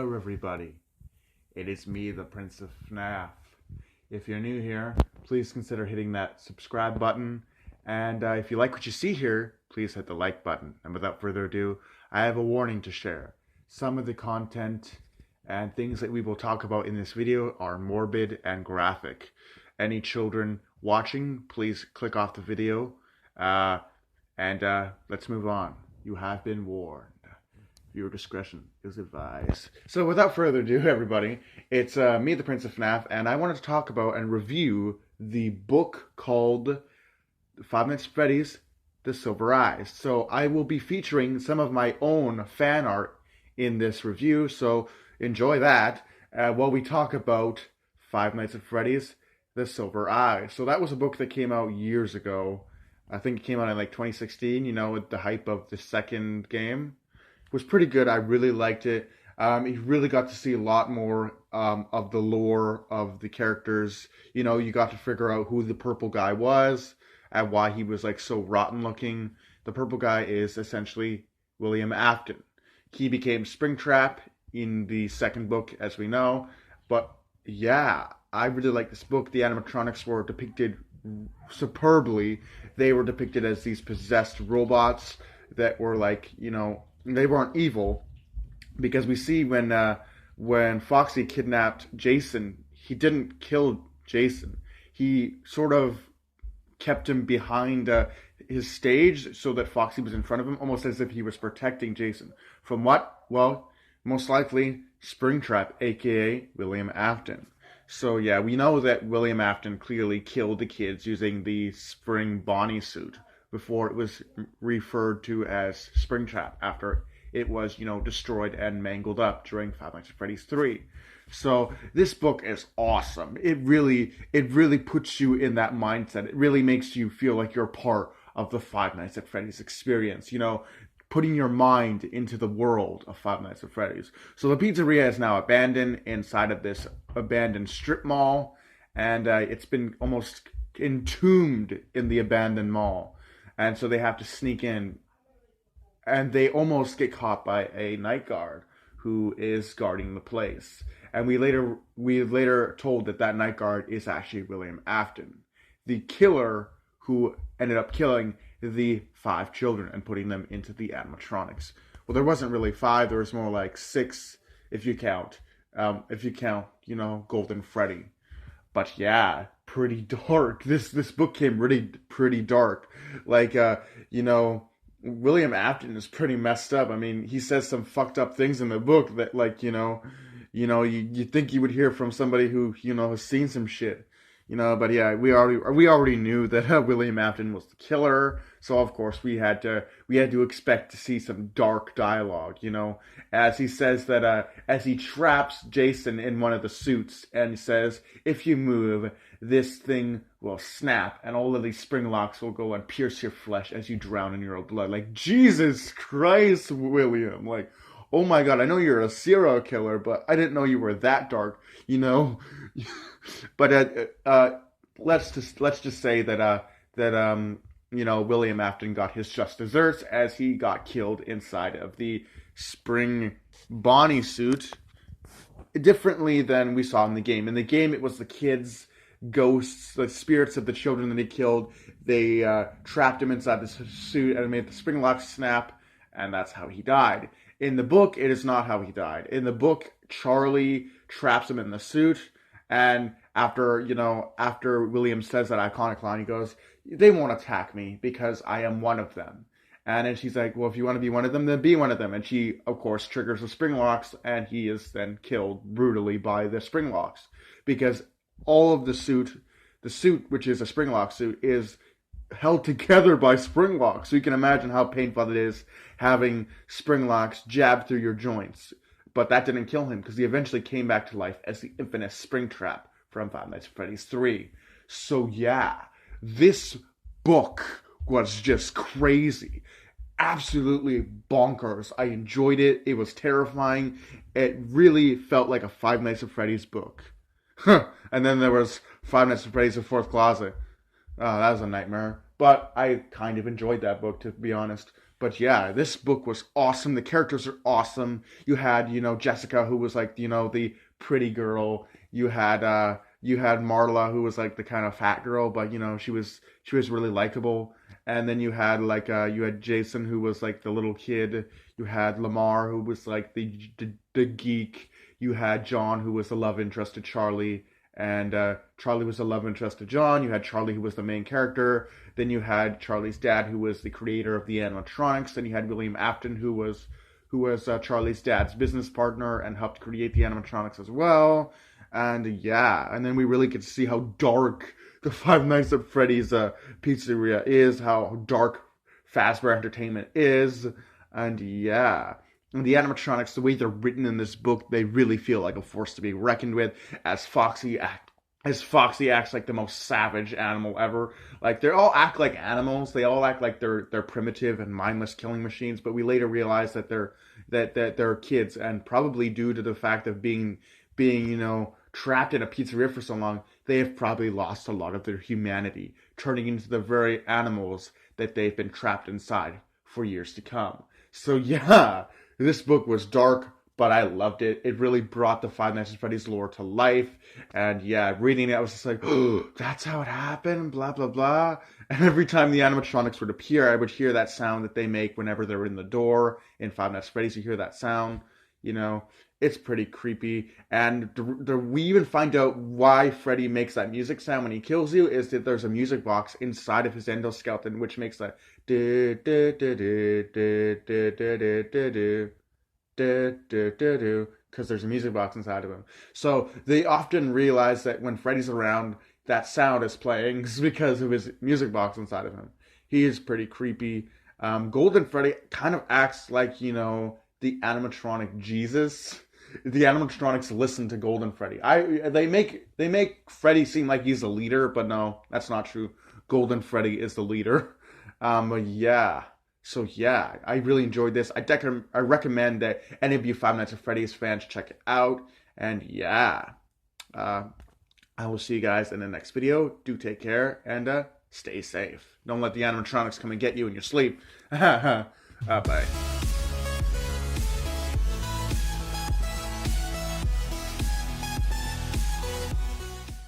Hello everybody, it is me, the Prince of FNAF. If you're new here, please consider hitting that subscribe button, and if you like what you see here, please hit the like button. And without further ado, I have a warning to share. Some of the content and things that we will talk about in this video are morbid and graphic. Any children watching, please click off the video, and let's move on. You have been warned. Viewer discretion is advised. So without further ado, everybody, it's me, the Prince of FNAF, and I wanted to talk about and review the book called Five Nights at Freddy's, The Silver Eyes. So I will be featuring some of my own fan art in this review, so enjoy that while we talk about Five Nights at Freddy's, The Silver Eyes. So that was a book that came out years ago. I think it came out in like 2016, you know, with the hype of the second game. Was pretty good. I really liked it. You really got to see a lot more of the lore of the characters. You know, you got to figure out who the purple guy was and why he was like so rotten looking. The purple guy is essentially William Afton. He became Springtrap in the second book, as we know. But yeah, I really like this book. The animatronics were depicted superbly. They were depicted as these possessed robots that were like, you know, they weren't evil, because we see when Foxy kidnapped Jason, he didn't kill Jason. He sort of kept him behind his stage so that Foxy was in front of him, almost as if he was protecting Jason. From what? Well, most likely Springtrap, aka William Afton. So yeah, we know that William Afton clearly killed the kids using the Spring Bonnie suit before it was referred to as Springtrap after it was, you know, destroyed and mangled up during Five Nights at Freddy's 3. So this book is awesome. It really puts you in that mindset. It really makes you feel like you're part of the Five Nights at Freddy's experience, you know, putting your mind into the world of Five Nights at Freddy's. So the pizzeria is now abandoned inside of this abandoned strip mall, and it's been almost entombed in the abandoned mall. And so they have to sneak in, and they almost get caught by a night guard who is guarding the place. And we later told that that night guard is actually William Afton, the killer who ended up killing the 5 children and putting them into the animatronics. Well, there wasn't really 5; there was more like 6 if you count, you know, Golden Freddy. But yeah, pretty dark. This book came really pretty dark. Like, you know, William Afton is pretty messed up. I mean, he says some fucked up things in the book that, like, you think you would hear from somebody who, you know, has seen some shit. You know, but yeah, we already knew that William Afton was the killer, so of course we had to expect to see some dark dialogue. You know, as he says that as he traps Jason in one of the suits, and he says, "If you move, this thing will snap, and all of these spring locks will go and pierce your flesh as you drown in your own blood." Like, Jesus Christ, William! Like, oh my God, I know you're a serial killer, but I didn't know you were that dark. You know. But let's just say that you know, William Afton got his just desserts as he got killed inside of the Spring Bonnie suit, differently than we saw in the game. In the game, it was the kids' ghosts, the spirits of the children that he killed. They trapped him inside the suit and made the spring locks snap, and that's how he died. In the book, it is not how he died. In the book, Charlie traps him in the suit. And after William says that iconic line, he goes, "They won't attack me because I am one of them." And then she's like, "Well, if you want to be one of them, then be one of them." And she, of course, triggers the spring locks, and he is then killed brutally by the spring locks. Because all of the suit, which is a spring lock suit, is held together by spring locks. So you can imagine how painful it is having spring locks jabbed through your joints. But that didn't kill him, because he eventually came back to life as the infamous Springtrap from Five Nights at Freddy's 3. So yeah, this book was just crazy. Absolutely bonkers. I enjoyed it. It was terrifying. It really felt like a Five Nights at Freddy's book. And then there was Five Nights at Freddy's The Fourth Closet. Oh, that was a nightmare. But I kind of enjoyed that book, to be honest. But yeah, this book was awesome. The characters are awesome. You had, Jessica, who was like, the pretty girl. You had Marla, who was like the kind of fat girl, but she was really likable. And then you had Jason, who was like the little kid. You had Lamar, who was like the geek. You had John, who was the love interest to Charlie, and Charlie was the love interest to John. You had Charlie, who was the main character. Then you had Charlie's dad, who was the creator of the animatronics. Then you had William Afton, who was Charlie's dad's business partner and helped create the animatronics as well. And yeah, and then we really get to see how dark the Five Nights at Freddy's pizzeria is, how dark Fazbear Entertainment is, and yeah. And the animatronics, the way they're written in this book, they really feel like a force to be reckoned with. As Foxy acts like the most savage animal ever. Like they all act like animals. They all act like they're primitive and mindless killing machines. But we later realize that they're kids, and probably due to the fact of being trapped in a pizzeria for so long, they have probably lost a lot of their humanity, turning into the very animals that they've been trapped inside for years to come. So yeah, this book was dark, but I loved it. It really brought the Five Nights at Freddy's lore to life. And yeah, reading it, I was just like, oh, that's how it happened, blah, blah, blah. And every time the animatronics would appear, I would hear that sound that they make whenever they're in the door. In Five Nights at Freddy's, you hear that sound, It's pretty creepy. And we even find out why Freddy makes that music sound when he kills you, is that there's a music box inside of his endoskeleton, which makes that because there's a music box inside of him. So they often realize that when Freddy's around, that sound is playing because of his music box inside of him. He is pretty creepy. Golden Freddy kind of acts like, the animatronic Jesus. The animatronics listen to Golden Freddy. They make Freddy seem like he's the leader, but no, that's not true. Golden Freddy is the leader. But yeah. So yeah, I really enjoyed this. I recommend that any of you Five Nights at Freddy's fans check it out. And yeah, I will see you guys in the next video. Do take care and stay safe. Don't let the animatronics come and get you in your sleep. Bye.